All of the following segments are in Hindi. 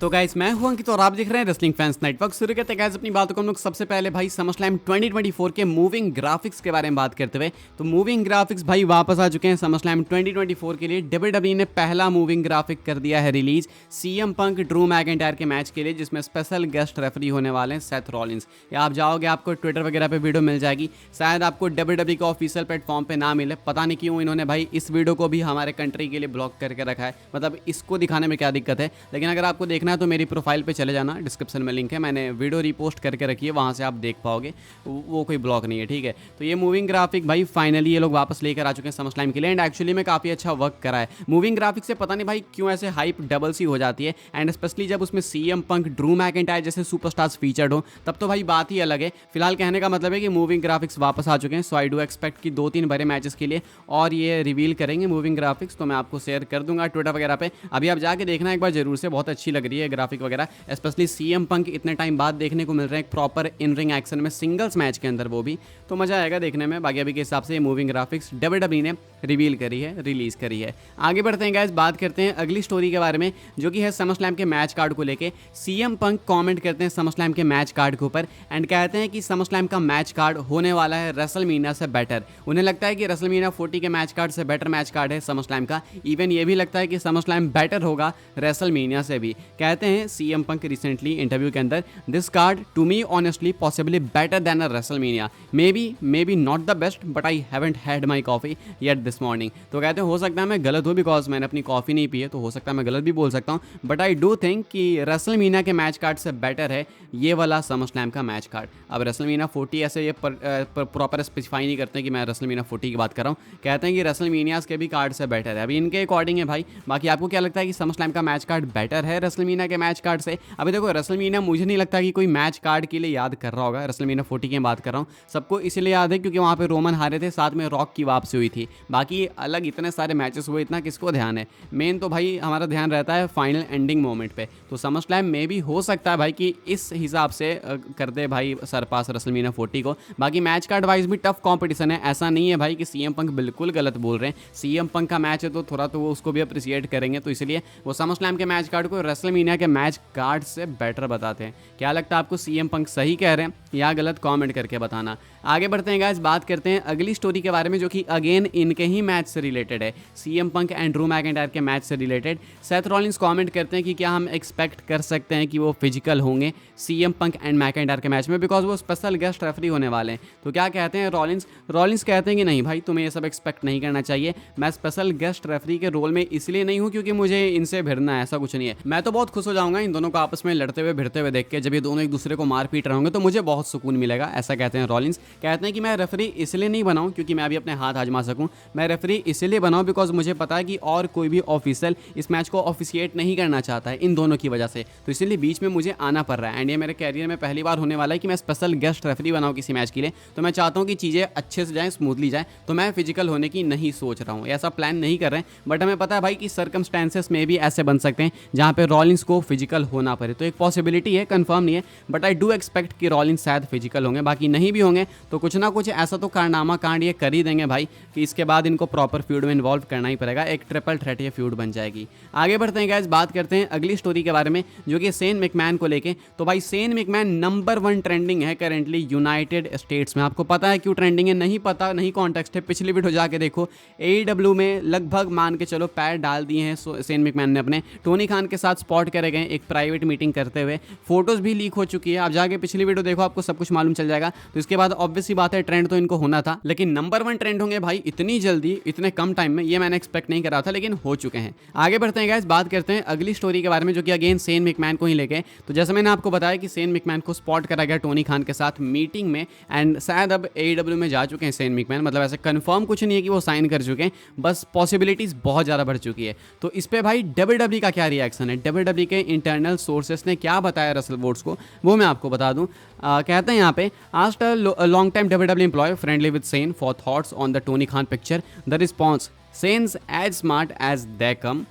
तो गाइस मैं हूं अंकित और आप देख रहे हैं रेसलिंग फैंस नेटवर्क। शुरू करते हैं गाइस अपनी बातों को हम लोग सबसे पहले भाई समरस्लैम 2024 के मूविंग ग्राफिक्स के बारे में बात करते हुए। तो मूविंग ग्राफिक्स भाई वापस आ चुके हैं समरस्लैम 2024 के लिए। डब्ल्यूडब्ल्यूई ने पहला मूविंग ग्राफिक कर दिया है release CM Punk Drew McIntyre के मैच के लिए, जिसमें स्पेशल गेस्ट रेफरी होने वाले हैं सेथ रॉलिंस। या आप जाओगे आपको ट्विटर वगैरह पे वीडियो मिल जाएगी, शायद आपको डब्ल्यूडब्ल्यूई के ऑफिशियल प्लेटफॉर्म पे ना मिले। पता नहीं क्यों इन्होंने भाई इस वीडियो को भी हमारे कंट्री के लिए ब्लॉक करके रखा है, मतलब इसको दिखाने में क्या दिक्कत है। लेकिन अगर आपको देखना है तो मेरी प्रोफाइल पे चले जाना, डिस्क्रिप्शन में लिंक है, मैंने वीडियो रिपोस्ट करके रखी है, वहाँ से आप देख पाओगे, वो कोई ब्लॉक नहीं है, ठीक है। तो ये मूविंग ग्राफिक भाई फाइनली ये लोग वापस लेकर आ चुके हैं समरस्लैम के लिए, एंड एक्चुअली में काफ़ी अच्छा वर्क करा है। मूविंग ग्राफिक से पता नहीं भाई क्यों ऐसे हाइप डबल सी हो जाती है, एंड स्पेशली जब उसमें सीएम पंक ड्रू मैकिंटायर जैसे सुपरस्टार्स फीचर्ड हो तब तो भाई बात ही अलग है। फिलहाल कहने का मतलब है कि मूविंग ग्राफिक्स वापस आ चुके हैं, सो आई डू एक्सपेक्ट कि 2-3 बड़े मैचेस के लिए और ये रिवील करेंगे मूविंग ग्राफिक्स, तो मैं आपको शेयर कर दूंगा ट्विटर वगैरह पे। अभी आप जाके देखना एक बार जरूर से, बहुत अच्छी लग रही है ग्राफिक वगैरह। स्पेशली सीएम पंक इतने टाइम बाद देखने को मिल रहे हैं एक प्रॉपर इन रिंग एक्शन में, सिंगल्स मैच के अंदर, वो भी तो मजा आएगा देखने में। बाकी अभी के हिसाब से मूविंग ग्राफिक्स डब्ल्यूडब्ल्यूई ने रिवील करी है, रिलीज करी है। आगे बढ़ते हैं गाइस, बात करते हैं अगली स्टोरी के बारे में, जो कि है समरस्लैम के मैच कार्ड को लेके। सीएम पंक कमेंट करते हैं समरस्लैम के मैच कार्ड के ऊपर एंड कहते हैं कि समरस्लैम का मैच कार्ड होने वाला है रेसलमीनिया से बेटर। उन्हें लगता है कि रेसलमीनिया 40 के मैच कार्ड से बेटर मैच कार्ड है समरस्लैम का। इवन ये भी लगता है कि समरस्लैम बेटर होगा रेसलमीनिया से भी। कहते हैं सीएम पंक रिसेंटली इंटरव्यू के अंदर, this card to me honestly possibly better than a WrestleMania, may be not the best but I haven't had my coffee yet this morning. तो कहते हैं हो सकता है मैं गलत हूँ, बिकॉज मैंने अपनी कॉफ़ी नहीं पी है, तो हो सकता है मैं गलत भी बोल सकता हूँ, बट आई डू थिंक कि रेसलमीनिया के मैच कार्ड से बेटर है ये वाला समरस्लैम का मैच कार्ड। अब रेसलमीनिया 40 ऐसे ये प्रॉपर स्पेसिफाई नहीं करते कि मैं रेसलमीनिया 40 की बात कर रहा हूँ, कहते हैं कि रेसलमीनियाज के भी कार्ड से बेटर है। अभी इनके अकॉर्डिंग है भाई। बाकी आपको क्या लगता है कि समरस्लैम का मैच कार्ड बेटर है रेसलमीनिया के मैच कार्ड से? अभी देखो रेसलमीनिया मुझे नहीं लगता कि कोई मैच कार्ड के लिए याद कर रहा होगा, रेसलमीनिया 40 की बात कर रहा हूँ। सबको इसलिए याद है क्योंकि वहाँ पे रोमन हारे थे, साथ में रॉक की वापसी हुई थी। बाकी अलग इतने सारे मैचेस हुए, इतना किसको ध्यान है? मेन तो भाई हमारा ध्यान रहता है फाइनल एंडिंग मोमेंट पे। तो समरस्लैम में भी हो सकता है भाई कि इस हिसाब से कर दे भाई सरपास रेसलमीनिया 40 को। बाकी मैच कार्ड वाइज भी टफ कॉम्पिटिशन है, ऐसा नहीं है भाई कि सीएम पंक बिल्कुल गलत बोल रहे हैं। सीएम पंक का मैच है तो थोड़ा तो वो उसको भी अप्रिशिएट करेंगे, तो इसलिए वो समरस्लैम के मैच कार्ड को रेसलमीनिया के मैच कार्ड से बेटर बताते हैं। क्या लगता है आपको, सीएम पंक सही कह रहे हैं या गलत? कमेंट करके बताना। आगे बढ़ते हैं गाइस, बात करते हैं अगली स्टोरी के बारे में, जो कि अगेन इनके ही मैच से रिलेटेड है, CM Punk and Drew McIntyre के मैच से रिलेटेड। सेथ रॉलिंस कमेंट करते हैं कि क्या हम एक्सपेक्ट कर सकते हैं कि वो फिजिकल होंगे सीएम पंक एंड मैकिंटायर के मैच में, बिकॉज वो स्पेशल गेस्ट रेफरी होने वाले हैं। तो क्या कहते हैं रॉलिंस कहते हैं कि नहीं भाई, तुम्हें ये सब एक्सपेक्ट नहीं करना चाहिए। मैं स्पेशल गेस्ट रेफरी के रोल में इसलिए नहीं हूँ क्योंकि मुझे इनसे भिड़ना है, ऐसा कुछ नहीं है। मैं तो बहुत खुश हो जाऊंगा इन दोनों को आपस में लड़ते हुए भिड़ते हुए देख के। जब ये दोनों एक दूसरे को मार पीट रहे होंगे तो मुझे बहुत सुकून मिलेगा, ऐसा कहते हैं रॉलिंस। कहते हैं कि मैं रेफरी इसलिए नहीं बनाऊं क्योंकि मैं अभी अपने हाथ आजमा सकूं, मैं रेफरी इसलिए बनाऊं बिकॉज मुझे पता है कि और कोई भी ऑफिशियल इस मैच को ऑफिशिएट नहीं करना चाहता है इन दोनों की वजह से, तो इसलिए बीच में मुझे आना पड़ रहा है। एंड ये मेरे कैरियर में पहली बार होने वाला है कि मैं स्पेशल गेस्ट रेफरी बनाऊं किसी मैच के लिए। तो मैं चाहता हूं कि चीज़ें अच्छे से जाएँ, स्मूथली जाएँ। तो मैं फिजिकल होने की नहीं सोच रहा हूँ, ऐसा प्लान नहीं कर रहे हैं, बट हमें पता है भाई कि सर्कमस्टेंसेस में भी ऐसे बन सकते हैं जहाँ पे रॉलिंस को फिजिकल होना पड़े। तो एक पॉसिबिलिटी है, कंफर्म नहीं है, बट आई डू एक्सपेक्ट कि रॉलिंस शायद फिजिकल होंगे। बाकी नहीं भी होंगे तो कुछ ना कुछ ऐसा तो कारनामा कांड ये कर ही देंगे भाई कि इसके बाद इनको प्रॉपर फ्यूड में इन्वॉल्व करना ही पड़ेगा। एक ट्रिपल थ्रेट ये फ्यूड बन जाएगी। आगे बढ़ते हैं गाइस, बात करते हैं अगली स्टोरी के बारे में, जो कि शेन मैकमैन को लेके। तो भाई शेन मैकमैन नंबर 1 ट्रेंडिंग है करेंटली यूनाइटेड स्टेट्स में। आपको पता है क्यों ट्रेंडिंग है? नहीं पता, नहीं कॉन्टेक्स्ट है, पिछली वीडियो जाके देखो। AEW में लगभग मान के चलो पैर डाल दिए हैं शेन मैकमैन ने अपने। टोनी खान के साथ स्पॉट करे गए एक प्राइवेट मीटिंग करते हुए, फोटोज भी लीक हो चुकी है। आप जाके पिछली वीडियो देखो, आपको सब कुछ मालूम चल जाएगा। तो इसके बाद ऑब्वियस सी बात है ट्रेंड तो इनको होना था, लेकिन नंबर 1 ट्रेंड होंगे भाई इतनी जल्दी इतने कम टाइम में, ये मैंने एक्सपेक्ट नहीं करा था, लेकिन हो चुके हैं। आगे बढ़ते हैं गाइस, बात करते हैं अगली स्टोरी के बारे में, जो कि अगेन शेन मैकमैन को ही लेके। तो जैसे मैंने आपको बताया कि शेन मैकमैन को स्पॉट करा गया टोनी खान के साथ मीटिंग में, एंड शायद अब AEW में जा चुके हैं शेन मैकमैन। मतलब ऐसे कंफर्म कुछ नहीं है कि वो साइन कर चुके हैं, बस पॉसिबिलिटीज बहुत ज़्यादा बढ़ चुकी है। तो इस पे भाई WWE का क्या रिएक्शन है, WWE के इंटरनल सोर्सेस ने क्या बताया रसल वोट्स को, वो मैं आपको बता दूं। कहते हैं यहाँ पे, asked a long time WWE employee friendly with Shane for thoughts on the Tony Khan picture, the response, Shane's as smart as they come,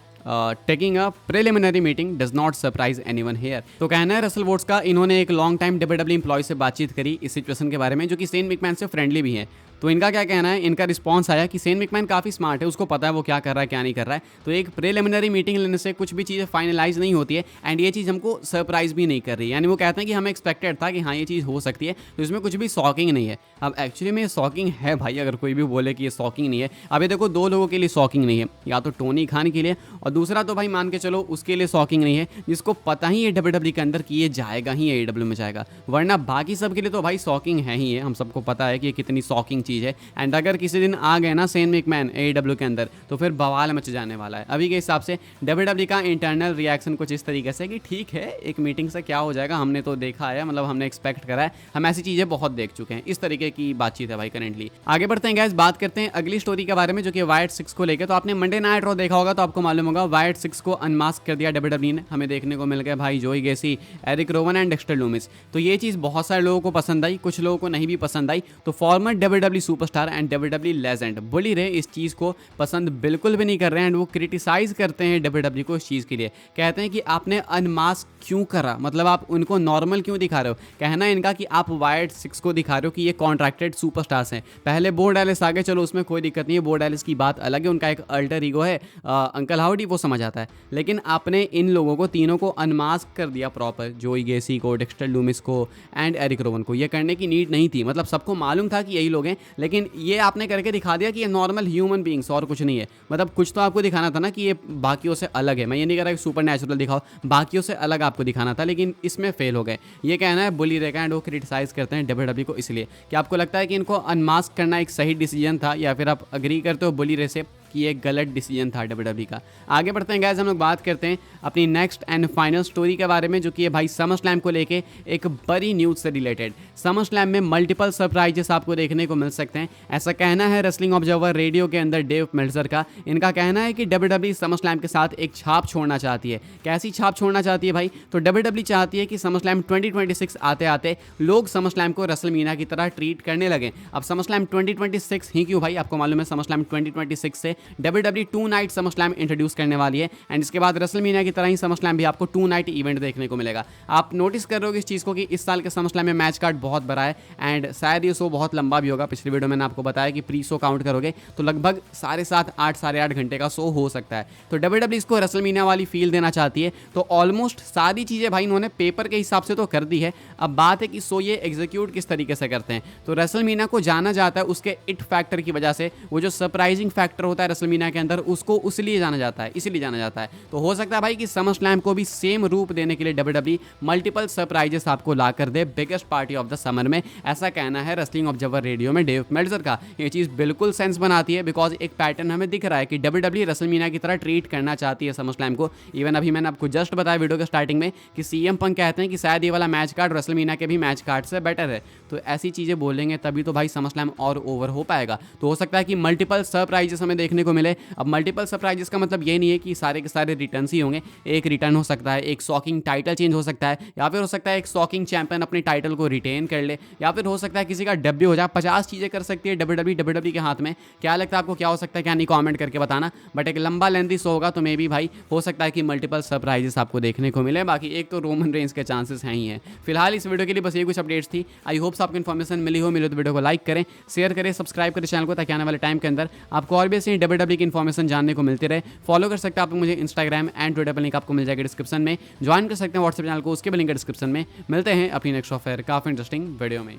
taking a preliminary meeting does not surprise anyone here. तो कहना है रसल वोट्स का, इन्होंने एक लॉन्ग टाइम WWE एम्प्लॉय से बातचीत करी इस सिचुएशन के बारे में, जो कि शेन मैकमैन से फ्रेंडली भी है। तो इनका क्या कहना है, इनका रिस्पॉन्स आया कि शेन मैकमैन काफ़ी स्मार्ट है, उसको पता है वो क्या कर रहा है क्या नहीं कर रहा है, तो एक प्रिलिमिनरी मीटिंग लेने से कुछ भी चीज़ें फाइनलाइज नहीं होती है एंड ये चीज़ हमको सरप्राइज भी नहीं कर रही है। यानी वो कहते हैं कि हमें एक्सपेक्टेड था कि हाँ ये चीज़ हो सकती है, तो इसमें कुछ भी शॉकिंग नहीं है। अब एक्चुअली में शॉकिंग है भाई, अगर कोई भी बोले कि ये शॉकिंग नहीं है। अभी देखो दो लोगों के लिए शॉकिंग नहीं है, या तो टोनी खान के लिए और दूसरा तो भाई मान के चलो उसके लिए शॉकिंग नहीं है जिसको पता ही है डब्ल्यूडब्ल्यू के अंदर कि ये जाएगा ही एडब्ल्यू में जाएगा, वरना बाकी सब के लिए तो भाई शॉकिंग है ही है। हम सबको पता है कि ये कितनी शॉकिंग चीज़ है एंड अगर किसी दिन आ गए ना शेन मैकमैन एडब्ल्यू के अंदर तो फिर बवाल मच जाने वाला है। अभी के हिसाब से डब्ल्यूडब्ल्यू का इंटरनल रिएक्शन कुछ इस तरीके से कि ठीक है एक मीटिंग से क्या हो जाएगा, हमने तो देखा है, मतलब हमने एक्सपेक्ट करा है, हम ऐसी चीज़ें बहुत देख चुके हैं। इस तरीके की बातचीत है भाई करेंटली। आगे बढ़ते हैं गाइस, बात करते हैं अगली स्टोरी के बारे में जो कि वाइट 6 को लेकर। तो आपने मंडे नाइट रॉ देखा होगा तो आपको मालूम होगा वाइट 6 को अनमास्क कर दिया डब्ल्यूडब्ल्यू ने। हमें देखने को मिल गया भाई Joe Gacy, Erick Rowan and Dexter Lumis. तो ये चीज़ बहुत सारे लोगों को पसंद आई, कुछ लोगों को नहीं भी पसंद आई। तो former WWE superstar and WWE legend Bully Ray इस चीज़ को पसंद बिल्कुल भी नहीं कर रहे हैं एंड वो क्रिटिसाइज करते हैं डब्ल्यूडब्ल्यू को इस चीज़ के लिए। कहते हैं कि आपने अनमास्क क्यों करा, मतलब आप उनको नॉर्मल क्यों दिखा रहे हो। कहना है इनका कि आप वाइट 6 को दिखा रहे हो कि ये कॉन्ट्रैक्टेड सुपरस्टार्स हैं। पहले बो डैलिस आगे, चलो उसमें कोई दिक्कत नहीं है, बो डैलिस की बात अलग है, उनका एक अल्टर ईगो है, अंकल हाउडी, वो समझ आता है। लेकिन आपने इन लोगों को तीनों को अनमास्क कर दिया प्रॉपर, जोई गेसी को, डेक्स्टर लूमिस को एंड एरिक रोवन को। ये करने की नीड नहीं थी, मतलब सबको मालूम था कि यही लोग हैं, लेकिन ये आपने करके दिखा दिया कि ये नॉर्मल ह्यूमन बींग्स और कुछ नहीं है। मतलब कुछ तो आपको दिखाना था ना कि ये बाकियों से अलग है। मैं ये नहीं कह रहा कि सुपर नेचुरल दिखाओ, बाकियों से अलग आपको दिखाना था, लेकिन इसमें फेल हो गए। ये कहना है बुली रे का एंड वो क्रिटिसाइज करते हैं डब्ल्यूडब्ल्यू को इसलिए कि आपको लगता है कि इनको अनमास्क करना एक सही डिसीजन था, या फिर आप अग्री करते हो बुली रे से कि एक गलत डिसीजन था डब्ल्यूडब्ल्यू का। आगे बढ़ते हैं गाइस, हम लोग बात करते हैं अपनी नेक्स्ट एंड फाइनल स्टोरी के बारे में जो कि है भाई समर स्लैम को लेके एक बड़ी न्यूज़ से रिलेटेड। समर स्लैम में मल्टीपल सरप्राइजेस आपको देखने को मिल सकते हैं, ऐसा कहना है रेसलिंग ऑब्जर्वर रेडियो के अंदर डेव मेल्जर का। इनका कहना है कि डब्ल्यूडब्ल्यू समर स्लैम के साथ एक छाप छोड़ना चाहती है। कैसी छाप छोड़ना चाहती है भाई, तो डब्ल्यूडब्ल्यू चाहती है कि समर स्लैम 2026 आते आते लोग समर स्लैम को रेसलमीनिया की तरह ट्रीट करने लगे। अब समर स्लैम 2026 ही क्यों भाई, आपको मालूम है समर स्लैम 2026 से WWE 2 night SummerSlam introduce करने वाली है एंड इसके बाद रेसलमीनिया की तरह ही समर स्लैम भी आपको 2 नाइट इवेंट देखने को मिलेगा। आप नोटिस कर रहे हो इस चीज़ को कि इस साल के समर स्लैम में मैच कार्ड बहुत बड़ा है एंड शायद ये शो बहुत लंबा भी होगा। पिछली वीडियो मैंने आपको बताया कि प्री शो काउंट करोगे तो लगभग 7.5 8 साढ़े 8 घंटे का शो हो सकता है। तो डब्ल्यूडब्ल्यू इसको रेसलमीनिया वाली फील देना चाहती है, तो ऑलमोस्ट सारी चीज़ें भाई इन्होंने पेपर के हिसाब से तो कर दी है। अब बात है कि शो ये एग्जीक्यूट किस तरीके से करते हैं। तो रेसलमीनिया को जाना जाता है उसके इट फैक्टर की वजह से, वो जो सरप्राइजिंग फैक्टर होता है रेसलमीनिया के अंदर उसको इसलिए जाना जाता है, इसीलिए जाना जाता है। तो हो सकता है भाई कि समर स्लैम को भी सेम रूप देने के लिए डब्ल्यूडब्ल्यू मल्टीपल सरप्राइजेस आपको ला कर दे biggest party of the summer में। ऐसा कहना है रेसलिंग ऑब्जर्वर रेडियो में डेव मेल्जर का। ये चीज़ बिल्कुल सेंस बनाती है बिकॉज एक पैटर्न हमें दिख रहा है कि डब्ल्यूडब्ल्यू रेसलमीनिया की तरह ट्रीट करना चाहती है समर स्लैम को। इवन अभी मैंने आपको जस्ट बताया वीडियो के स्टार्टिंग में कि सीएम पंक कहते हैं कि शायद ये वाला मैच कार्ड रेसलमीनिया के भी मैच कार्ड से बेटर है। तो ऐसी चीज़ें बोलेंगे तभी तो भाई समर स्लैम और ओवर हो पाएगा। तो हो सकता है कि मल्टीपल सरप्राइजेस हमें देखने को मिले। अब मल्टीपल सरप्राइजेस का मतलब ये नहीं है कि सारे के सारे रिटर्न ही होंगे। एक रिटर्न हो सकता है, एक शॉकिंग टाइटल चेंज हो सकता है, या फिर हो सकता है एक शॉकिंग चैंपियन अपने टाइटल को रिटेन कर ले, या फिर हो सकता है किसी का डेब्यू हो जाए। 50 चीज़ें कर सकती है डब्ल्यूडब्ल्यू के हाथ में। क्या लगता है आपको, क्या हो सकता है क्या नहीं, कमेंट करके बताना। बट एक लंबा लेंथी शो होगा तो मे भी भाई हो सकता है कि मल्टीपल सरप्राइजेस आपको देखने को मिले। बाकी एक तो रोमन रेंज के चांसेस हैं ही हैं। फिलहाल इस वीडियो के लिए बस ये कुछ अपडेट्स थी। आई होप्स आपको इन्फॉर्मेशन मिली हो तो वीडियो को लाइक करें, शेयर करें, सब्सक्राइब करें चैनल को, ताकि आने वाले टाइम के अंदर आपको और भी ऐसी डब्ल्यूडब्ल्यू की इन्फॉर्मेशन जानने को मिलती रहे। फॉलो कर सकते हैं आप मुझे इंस्टाग्राम एंड ट्विटर पर, लिंक आपको मिल जाएगा डिस्क्रिप्शन में। ज्वाइन कर सकते हैं व्हाट्सएप चैनल को, उसके भी लिंक डिस्क्रिप्शन में। मिलते हैं अपनी नेक्स्ट ऑफर काफ़ी इंटरेस्टिंग वीडियो में।